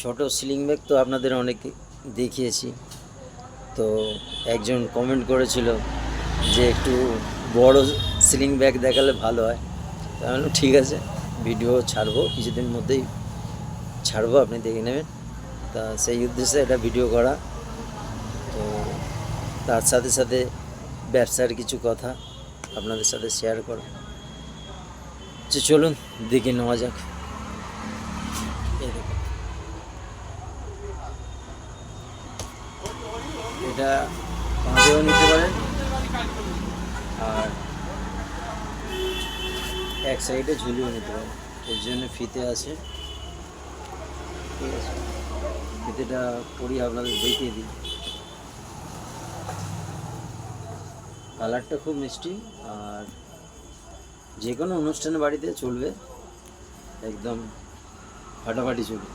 ছোট sling bag তো আপনাদের অনেক দেখিয়েছি। তো একজন কমেন্ট করেছিল যে একটু বড় স্লিং ব্যাগ দেখালে ভালো হয়। তাহলে ঠিক আছে, ভিডিও ছাড়বো, কিছুদিন মধ্যেই ছাড়বো, আপনি দেখে নেবেন। তা সেই উদ্দেশ্যে এটা ভিডিও করা। তো তার সাথে সাথে ব্যবসার কিছু কথা আপনাদের সাথে শেয়ার করা। চলুন দেখে নেওয়া যাক। এই দেখুন, এটা কাঁধেও নিতে পারেন আর এক সাইডে ঝুলিয়েও নিতে পারেন। এর জন্য ফিতে আছে, ঠিক আছে। ফিতেটা পরিয়ে আপনাদের দেখিয়ে দিই। কালারটা খুব মিষ্টি, আর যে কোনো অনুষ্ঠানে বাড়িতে চলবে, একদম ফাটাফাটি চলবে।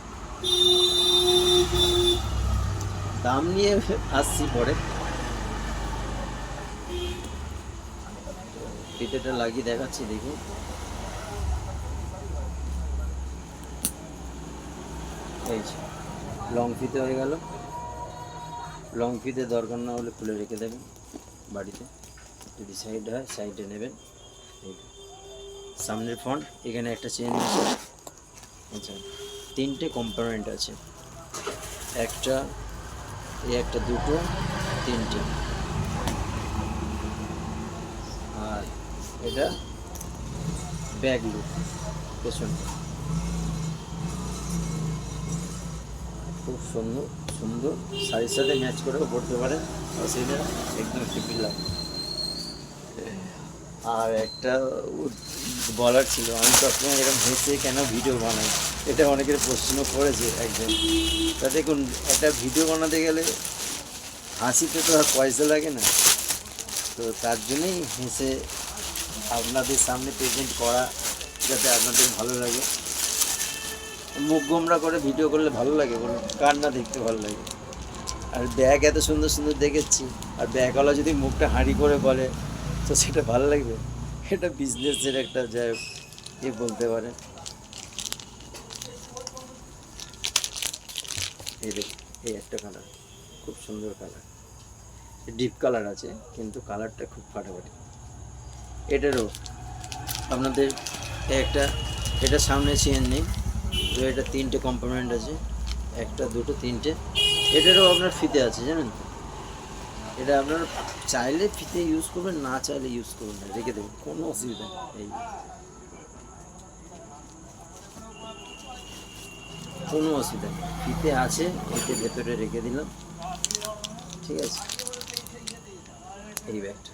দাম নিয়ে আসছি পরে। ফিতেটা লাগিয়ে দেখাচ্ছি, দেখুন। এই লং ফিতে হয়ে গেল। লং ফিতে দরকার না হলে খুলে রেখে দেবেন বাড়িতে, যদি সাইড হয় সাইডে নেবেন। সামনের ফ্রন্ট, এখানে একটা চেন আছে। আচ্ছা, তিনটে কম্পোনেন্ট আছে, একটা একটা দুটো তিনটে, আর এটা ব্যাগ লুক পেছনটা। খুব সুন্দর সুন্দর, শাড়ির সাথে ম্যাচ করেও পড়তে পারেন, অসুবিধা একদম টিপিল লাগে। আর একটা বলার ছিল, আমি সবসময় এরকম হেসে কেন ভিডিও বানাই, এটা অনেকের প্রশ্ন করেছে একজন। তা দেখুন, একটা ভিডিও বানাতে গেলে হাসিতে তো আর পয়সা লাগে না, তো তার জন্যই হেসে আপনাদের সামনে প্রেজেন্ট করা, যাতে আপনাদের ভালো লাগে। মুখ গোমরা করে ভিডিও করলে ভালো লাগে বলুন, কার না দেখতে ভালো লাগে। আর ব্যাগ এত সুন্দর সুন্দর দেখেছি, আর ব্যাগওয়ালা যদি মুখটা হাঁড়ি করে বলে, তো সেটা ভালো লাগবে? এটা বিজনেসের একটা যা বলতে পারেন। এই দেখুন, এই একটা কালার, খুব সুন্দর কালার, ডিপ কালার আছে, কিন্তু কালারটা খুব ফাটাফাটি। এটারও আপনাদের একটা, এটা সামনে চেন নেই, তো এটা তিনটে কম্পোনেন্ট আছে, একটা দুটো তিনটে। এটারও আপনার ফিতে আছে, জানেন তো। এটা আপনার চাইলে ফিতে ইউজ করবেন, না চাইলে ইউজ করবেন না, রেখে দেবেন, কোনো অসুবিধা নেই। এই কোনো অসুবিধা নেই, ফিতে আছে, ফিতে ভেতরে রেখে দিলাম, ঠিক আছে। এই ব্যাগটা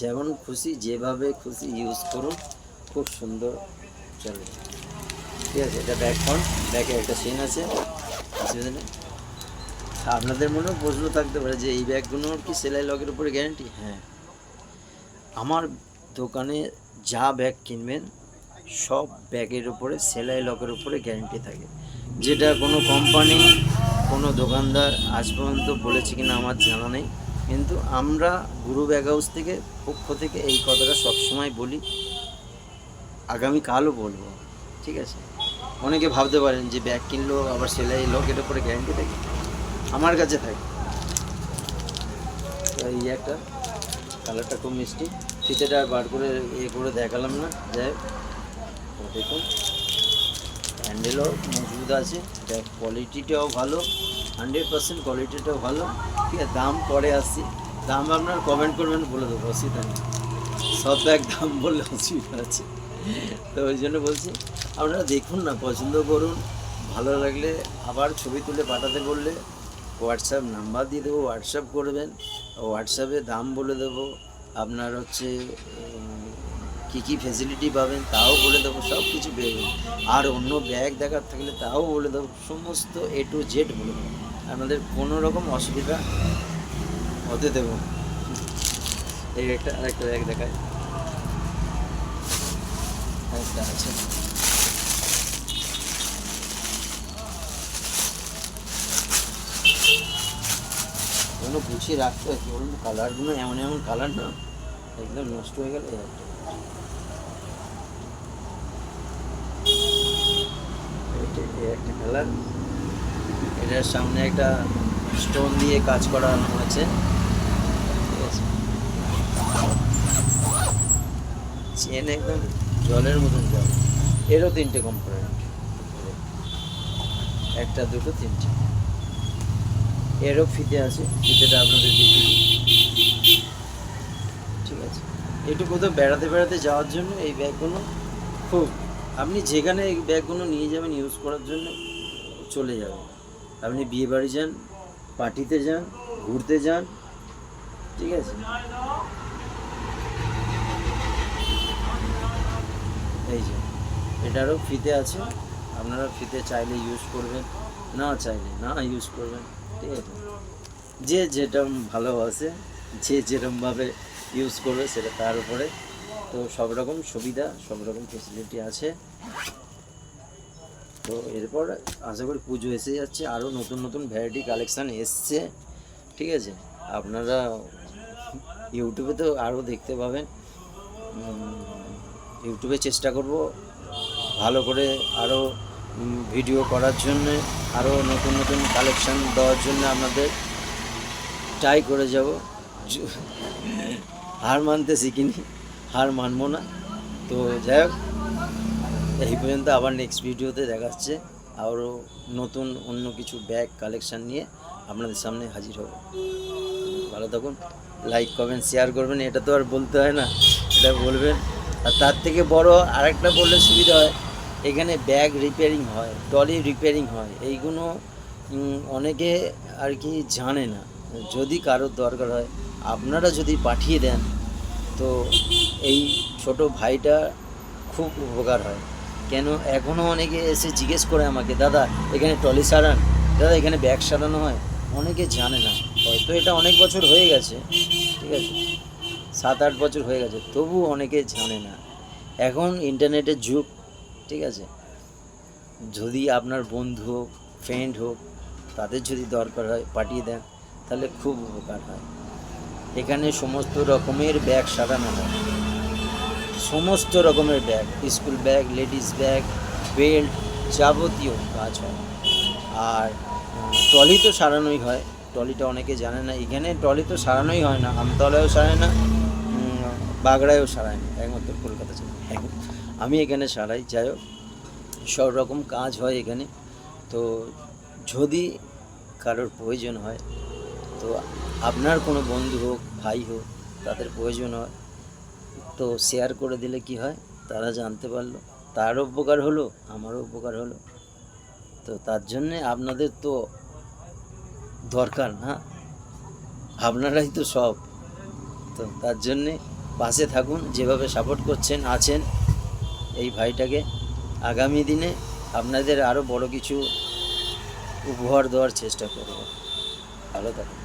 যেমন খুশি, যেভাবে খুশি ইউজ করুন, খুব সুন্দর চলে, ঠিক আছে। এটা ব্যাক ফ্রন্ট, ব্যাকে একটা চেন আছে, অসুবিধা নেই। আপনাদের মনেও প্রশ্ন থাকতে পারে যে এই ব্যাগগুলোর কি সেলাই লকের উপরে গ্যারান্টি? হ্যাঁ, আমার দোকানে যা ব্যাগ কিনবেন সব ব্যাগের উপরে সেলাই লকের উপরে গ্যারান্টি থাকে, যেটা কোনো কোম্পানি, কোনো দোকানদার আজ পর্যন্ত বলেছে কিনা আমার জানা নেই। কিন্তু আমরা গুরু ব্যাগ হাউস থেকে পক্ষ থেকে এই কথাটা সবসময় বলি, আগামীকালও বলবো, ঠিক আছে। অনেকে ভাবতে পারেন যে ব্যাগ কিনলেও আবার সেলাই লকের উপরে গ্যারান্টি থাকে, আমার কাছে থাকে। তো এই একটা কালারটা খুব মিষ্টি, ফিতেটা বার করে করে দেখালাম না, যাই হোক। দেখুন, হ্যান্ডেলও মজবুত আছে, ব্যাগ কোয়ালিটিটাও ভালো, 100% কোয়ালিটিটাও ভালো, ঠিক আছে। দাম পরে আসছি, দাম আপনার কমেন্ট করবেন, বলে দেবো, অসুবিধা নেই। সব ব্যাগ দাম বললে অসুবিধা আছে, তো ওই জন্য বলছি, আপনারা দেখুন না, পছন্দ করুন, ভালো লাগলে আবার ছবি তুলে পাঠাতে বললে হোয়াটসঅ্যাপ নাম্বার দিয়ে দেবো, হোয়াটসঅ্যাপ করবেন, হোয়াটসঅ্যাপে দাম বলে দেবো, আপনার হচ্ছে কী কী ফেসিলিটি পাবেন তাও বলে দেবো, সব কিছু পেয়ে যাবেন। আর অন্য ব্যাগ দেখার থাকলে তাও বলে দেবো, সমস্ত A to Z বলে দেবো, আপনাদের কোনো রকম অসুবিধা হতে দেবো। এই একটা আরেকটা ব্যাগ দেখায়, একটা আছে, ওগুলো গুছিয়ে রাখতে হয়, কি বলুন, কালারগুলো এমন এমন কালার না, একদম নষ্ট হয়ে গেলে এই একটা কালার, এটার সামনে একটা স্টোন দিয়ে কাজ করানো আছে, ঠিক আছে। চেন একদম জলের মতন জল। এরও 3টে কম্পোনেন্ট, একটা দুটো তিনটে। এরও ফিতে আছে, ফিতেটা আপনাদের দেখিয়ে দিই, ঠিক আছে। একটু কোথাও বেড়াতে বেড়াতে যাওয়ার জন্য এই ব্যাগগুলো খুব, আপনি যেখানে এই ব্যাগগুলো নিয়ে যাবেন ইউজ করার জন্য চলে যাবে। আপনি বিয়ে বাড়ি যান, পার্টিতে যান, ঘুরতে যান, ঠিক আছে। এই যে এটারও ফিতে আছে, আপনারা ফিতে চাইলে ইউজ করবেন, না চাইলে না ইউজ করবেন, ঠিক আছে। যে যেটা ভালোবাসে, যে যেরকমভাবে ইউজ করবে সেটা তার উপরে। তো সব রকম সুবিধা, সব রকম ফেসিলিটি আছে। তো এরপর আশা করি পুজো এসে যাচ্ছে, আরও নতুন নতুন ভ্যারাইটি কালেকশান এসছে, ঠিক আছে। আপনারা ইউটিউবে তো আরও দেখতে পাবেন, ইউটিউবে চেষ্টা করব ভালো করে আরও ভিডিও করার জন্যে, আরও নতুন নতুন কালেকশান দেওয়ার জন্য আপনাদের ট্রাই করে যাব। হার মানতে শিখিনি, হার মানবো না। তো যাই হোক, এই পর্যন্ত, আবার নেক্সট ভিডিওতে দেখাচ্ছে আরও নতুন অন্য কিছু ব্যাগ কালেকশান নিয়ে আপনাদের সামনে হাজির হব। ভালো থাকুন, লাইক কমেন্ট শেয়ার করবেন, এটা তো আর বলতে হয় না, এটা বলবেন। আর তার থেকে বড় আরেকটা বললে সুবিধা হয়, এখানে ব্যাগ রিপেয়ারিং হয়, ট্রলি রিপেয়ারিং হয়, এইগুলো অনেকে আর কি জানে না। যদি কারোর দরকার হয় আপনারা যদি পাঠিয়ে দেন, তো এই ছোট ভাইটা খুব উপকার হয়। কেন এখনও অনেকে এসে জিজ্ঞেস করে আমাকে, দাদা এখানে ট্রলি সারান, দাদা এখানে ব্যাগ সারানো হয়, অনেকে জানে না। হয়তো এটা অনেক বছর হয়ে গেছে, ঠিক আছে, 7-8 বছর হয়ে গেছে, তবু অনেকে জানে না। এখন ইন্টারনেটের যুগ, ঠিক আছে। যদি আপনার বন্ধু হোক, ফ্রেন্ড হোক, তাদের যদি দরকার হয় পাঠিয়ে দেন, তাহলে খুব উপকার হয়। এখানে সমস্ত রকমের ব্যাগ সারানো হয়, সমস্ত রকমের bag, school bag, ladies bag, belt, যাবতীয় কাজ হয়। আর ট্রলি তো সারানোই হয়, ট্রলিটা অনেকে জানে না। এখানে ট্রলি তো সারানোই হয় না, আমতলায়ও সারায় না, বাগড়ায়ও সারায় না, একমাত্র কলকাতা ছিল। আমি এখানে সারাই। যাই হোক, সব রকম কাজ হয় এখানে। তো যদি কারোর প্রয়োজন হয়, তো আপনার কোনো বন্ধু হোক, ভাই হোক, তাদের প্রয়োজন হয়, তো শেয়ার করে দিলে কি হয়, তারা জানতে পারলো, তারও উপকার হলো, আমারও উপকার হলো। তো তার জন্যে আপনাদের তো দরকার না, আপনারাই তো সব। তো তার জন্যে পাশে থাকুন, যেভাবে সাপোর্ট করছেন আছেন এই ভাইটাকে। আগামী দিনে আপনাদের আরও বড় কিছু উপহার দেওয়ার চেষ্টা করব। ভালো থাকুন।